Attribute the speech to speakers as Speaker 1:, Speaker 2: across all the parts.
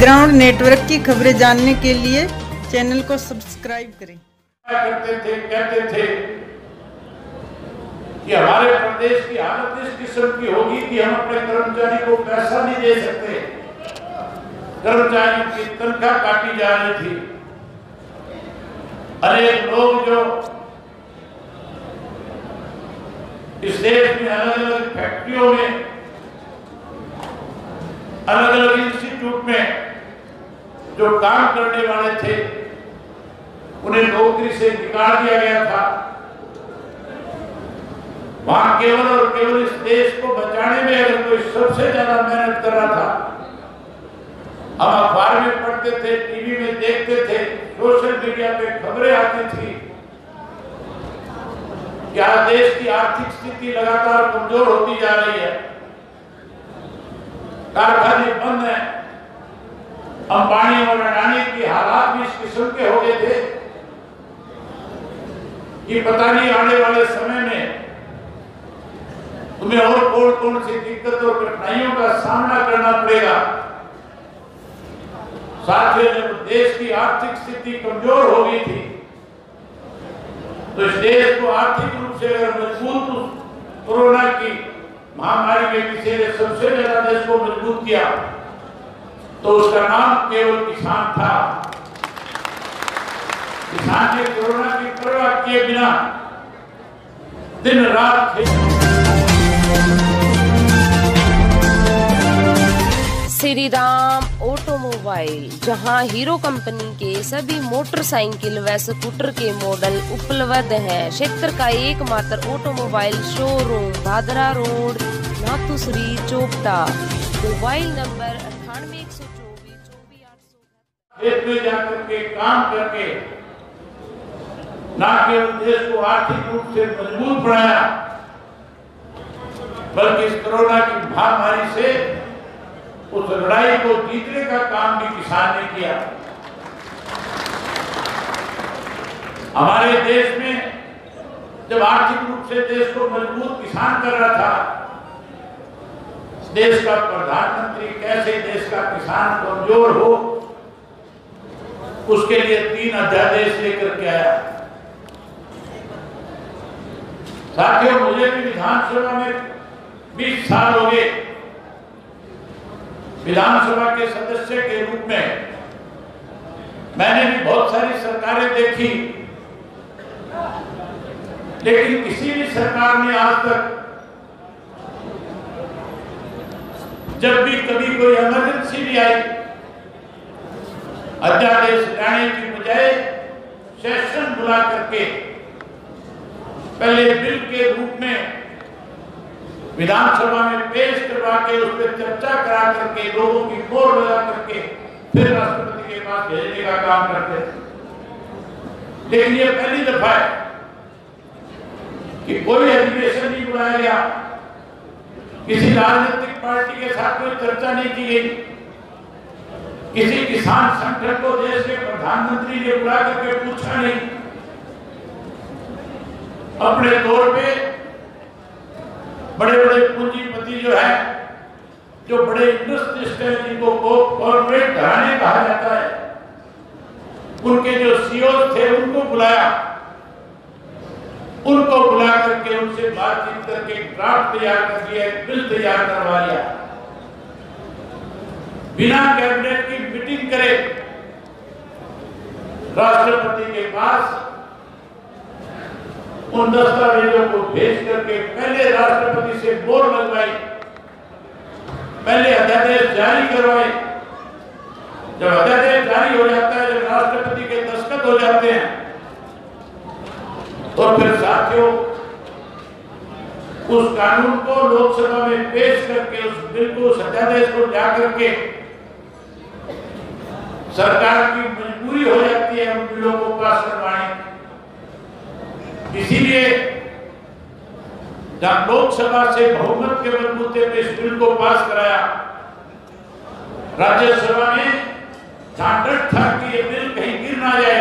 Speaker 1: Background network की खबरें जानने के लिए चैनल को सब्सक्राइब करें।
Speaker 2: कहते थे कि हमारे प्रदेश की हालत इस किस्म की होगी कि हम अपने कर्मचारी को पैसा नहीं दे सकते। कर्मचारियों की तनख्वाह काटी जा रही थी। अनेक लोग जो इस देश में अलग अलग फैक्ट्रियों में, अलग अलग इंस्टीट्यूट में जो काम करने वाले थे, उन्हें नौकरी से निकाल दिया गया था। वहां केवल और केवल इस देश को बचाने में अगर कोई सबसे ज्यादा मेहनत कर रहा था, हम अखबार में पढ़ते थे, टीवी में देखते थे, सोशल मीडिया पे खबरें आती थी कि आज देश की आर्थिक स्थिति लगातार कमजोर होती जा रही है, कारखाने बंद हैं, अंबानी और अडानी की हालात भी इस किस्म के हो गए थे कि पता नहीं आने वाले समय में तुम्हें और कौन कौन सी दिक्कत और कठिनाइयों का सामना करना पड़ेगा। साथियों, जब देश की आर्थिक स्थिति कमजोर हो गई थी तो इस देश को आर्थिक रूप से अगर मजबूत, कोरोना की महामारी में किसी ने सबसे ज्यादा देश को मजबूत किया तो उसका नाम केवल किसान था। किसान ने कोरोना की परवाह किए बिना दिन रात
Speaker 3: श्री राम ऑटोमोबाइल, जहां हीरो कंपनी के सभी मोटरसाइकिल व स्कूटर के मॉडल उपलब्ध हैं। क्षेत्र का एकमात्र automobile showroom, Bhadra road, Nathushri, Chopta. Mobile number 9812424800।
Speaker 2: खेत में जाकर के काम करके न केवल देश को आर्थिक रूप से मजबूत बनाया, बल्कि इस कोरोना की महामारी से उस लड़ाई को जीतने का काम भी किसान ने किया। हमारे देश में जब आर्थिक रूप से देश को मजबूत किसान कर रहा था, देश का प्रधानमंत्री कैसे देश का किसान कमजोर हो, उसके लिए 3 अध्यादेश लेकर के आया। साथियों, मुझे भी विधानसभा में 20 साल हो गए। विधानसभा के सदस्य के रूप में मैंने भी बहुत सारी सरकारें देखी, लेकिन किसी भी सरकार ने आज तक जब भी कभी कोई इमरजेंसी भी आई, अध्यादेश लाने की बजाय सेशन बुला करके पहले बिल के रूप में विधानसभा में पेश करवा के उस पर चर्चा करा करके लोगों की मोहर लगा करके फिर राष्ट्रपति के पास भेजने का काम करते थे। लेकिन ये पहली दफा है कि कोई अधिवेशन नहीं बुलाया गया, किसी राजनीतिक पार्टी के साथ कोई चर्चा नहीं की गई, किसी किसान संगठन को देश के प्रधानमंत्री ने बुला करके पूछा नहीं। अपने तौर पे बड़े बड़े पूंजीपति जो है, जो बड़े इंडस्ट्रियलिस्ट हैं, जिनको कॉर्पोरेट घराने कहा जाता है, उनके जो सीईओ थे उनको बुलाया, उनको बुला करके उनसे बातचीत करके ड्राफ्ट तैयार कर दिया, बिल तैयार करवा लिया। बिना कैबिनेट की मीटिंग करे राष्ट्रपति के पास उन दस्तावेजों को भेज करके पहले राष्ट्रपति से मोहर लगवाई, पहले अध्यादेश जारी करवाए। जब अध्यादेश जारी हो जाता है, जब राष्ट्रपति के दस्तखत हो जाते हैं, तो फिर साथियों उस कानून को लोकसभा में पेश करके उस बिल को, उस अध्यादेश को जा करके सरकार की मजबूरी हो जाती है उन बिलों को पास करवाने। इसीलिए जब लोकसभा से बहुमत के बलबूते पे इस बिल को पास कराया, राज्यसभा में जहां डर था कि ये बिल कहीं गिर ना जाए,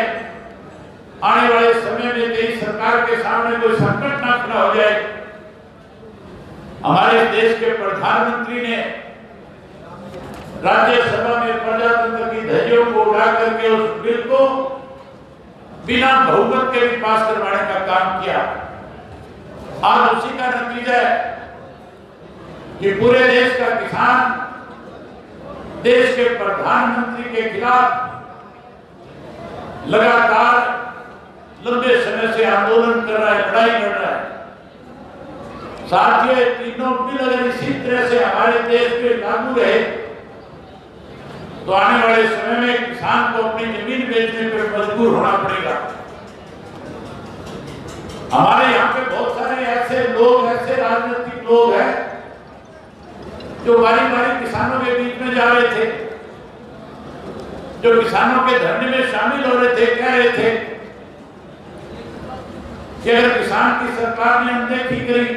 Speaker 2: आने वाले समय में कहीं सरकार के सामने कोई संकट ना खड़ा हो जाए, हमारे देश के प्रधानमंत्री ने राज्यसभा में प्रजातंत्र करके उस बिल को बिना बहुमत के भी पास करवाने का काम किया। आज उसी का नतीजा है कि पूरे देश का किसान देश के प्रधानमंत्री के खिलाफ लगातार लंबे समय से आंदोलन कर रहा है, लड़ाई लड़ रहा है। साथियों, ये तीनों बिल अगर इसी तरह से हमारे देश में लागू रहे तो आने वाले समय में किसान को अपनी जमीन बेचने पर मजबूर होना पड़ेगा। हमारे यहाँ पे बहुत सारे ऐसे लोग, ऐसे राजनीतिक लोग हैं जो बारी बारी किसानों के बीच में जा रहे थे, जो किसानों के धरने में शामिल हो रहे थे, कह रहे थे कि अगर किसान की सरकार ने अनदेखी करी,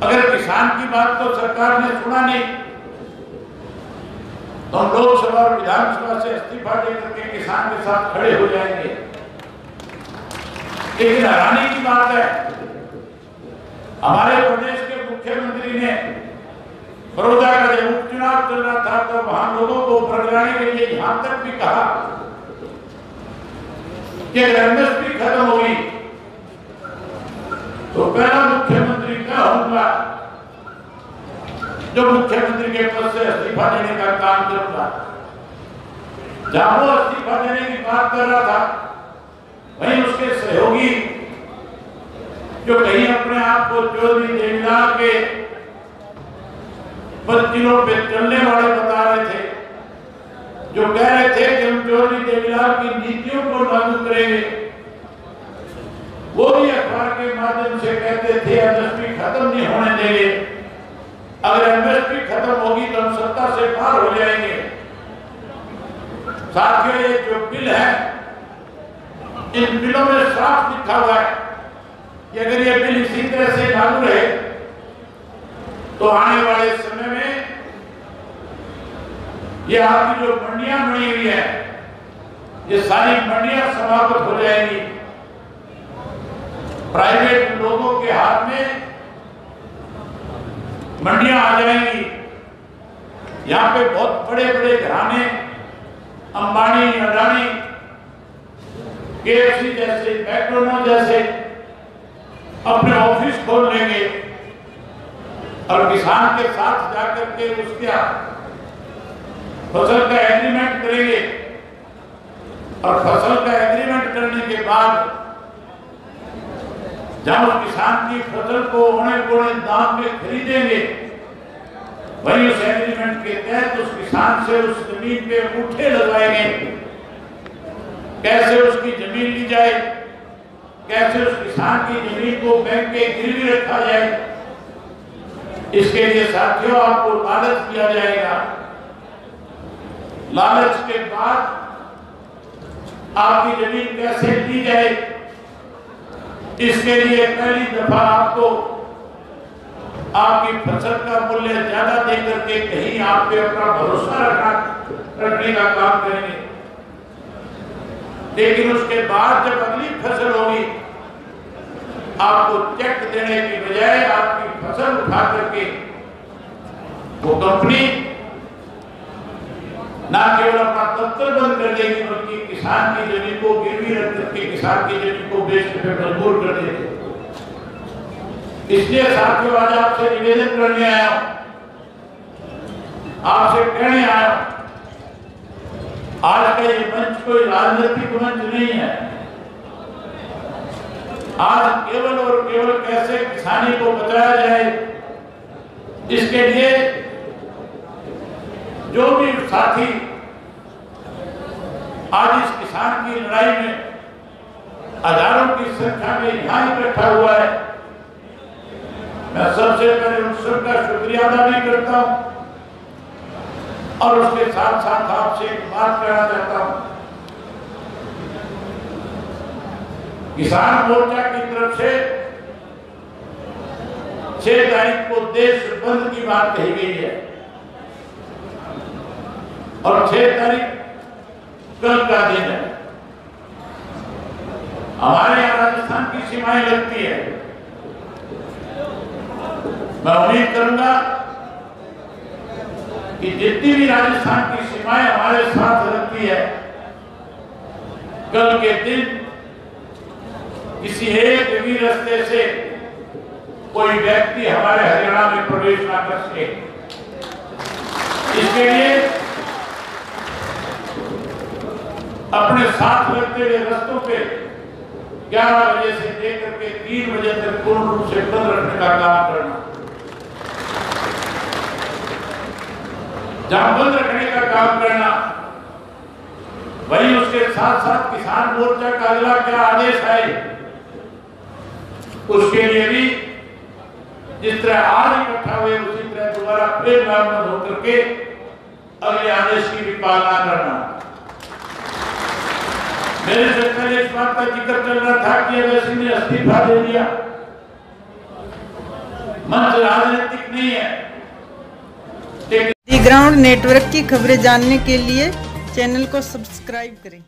Speaker 2: अगर किसान की बात तो सरकार ने सुना नहीं, तो हम लोकसभा और विधानसभा से इस्तीफा देकर के किसान के साथ खड़े हो जाएंगे। लेकिन हैरानी की बात है, हमारे प्रदेश के मुख्यमंत्री ने बड़ौदा का जब उपचुनाव चल रहा था तो वहां लोगों को भड़काने के लिए यहां तक भी कहा कि अगर एमएसपी खत्म होगी तो पहला मुख्यमंत्री क्या होगा जो मुख्यमंत्री के पद से इस्तीफा देने का काम करूंगा। जहां वो इस्तीफा देने की बात कर रहा था, वहीं उसके सहयोगी जो कहीं अपने आप को चौधरी देवीलाल के मंजिलों पे चलने वाले बता रहे थे, जो कह रहे थे कि हम चौधरी देवीलाल की नीतियों को लागू करेंगे, वो भी अखबार के माध्यम से कहते थे एमएसपी खत्म नहीं होने देंगे, अगर एमएसपी खत्म होगी तो हम सत्ता से बाहर हो जाएंगे। साथियों, ये जो बिल है, इन बिलों में साफ लिखा हुआ है कि अगर ये बिल इसी तरह से लागू रहे तो आने वाले समय में ये आपकी जो मंडियां बनी हुई है, ये सारी मंडियां समाप्त हो जाएंगी। प्राइवेट लोगों के हाथ में मंडियां आ जाएंगी। यहाँ पे बहुत बड़े बड़े घराने, अंबानी, अडानी, केएफसी जैसे, मैकडोनल्ड जैसे अपने ऑफिस खोल लेंगे और किसान के साथ जाकर के उसका फसल का एग्रीमेंट करेंगे और फसल का एग्रीमेंट करने के बाद जब उस किसान की फसल को औने पौने दाम में खरीदेंगे, वही उस एग्रीमेंट के तहत उस किसान से उस जमीन पे अंगूठे लगवाएंगे। कैसे उसकी जमीन ली जाए, कैसे उस किसान की जमीन को बैंक के गिरवी रखा जाए, इसके लिए साथियों आपको लालच दिया जाएगा। लालच के बाद आपकी जमीन कैसे ली जाए, इसके लिए पहली दफा आपको आपकी फसल का मूल्य ज्यादा देकर के कहीं आप पे अपना भरोसा रखने का काम करेंगे। लेकिन उसके बाद जब अगली फसल होगी, आपको चेक देने की बजाय आपकी फसल उठा करके वो कंपनी ना केवल अपना दफ्तर बंद कर देगी, बल्कि किसान की जमीन को गिरवी रख करके किसान की जमीन को बेचने पर मजबूर कर देगी। इसलिए साथियों, आज आपसे निवेदन करने आया हूं, आपसे कहने आया हूं, आज का ये मंच कोई राजनीतिक मंच नहीं है। आज केवल और केवल कैसे किसानी को बचाया जाए, इसके लिए जो भी साथी आज इस किसान की लड़ाई में हजारों की संख्या में यहाँ इकट्ठा हुआ है, मैं सबसे पहले उन सबका शुक्रिया अदा भी करता हूँ और उसके साथ साथ आपसे एक बात कहना चाहता हूँ। किसान मोर्चा की तरफ से 6 तारीख को देश बंद की बात कही गई है और 6 तारीख कल का दिन है। हमारे यहाँ राजस्थान की सीमाएं लगती है। मैं उम्मीद करूंगा कि जितनी भी राजस्थान की सीमाएं हमारे साथ रहती है, कल के दिन किसी एक भी रास्ते से कोई व्यक्ति हमारे हरियाणा में प्रवेश ना कर सके। इसके लिए अपने साथ लगते हुए रास्तों पे 11 बजे से लेकर के 3 बजे तक पूर्ण रूप से बंद रखने का काम करना। जहां बंद रखने का काम करना, वही उसके साथ साथ किसान मोर्चा का अगला क्या आदेश है, उसके लिए भी जिस तरह आज इकट्ठा हुए उसी तरह दोबारा फिर नामजद होकर के अगले आदेश की भी पालना करना। मेरे से पहले इस बात का जिक्र चल रहा था कि अवैसी ने इस्तीफा दे दिया। मंच राजनीतिक नहीं है।
Speaker 1: दी ग्राउंड नेटवर्क की खबरें जानने के लिए चैनल को सब्सक्राइब करें।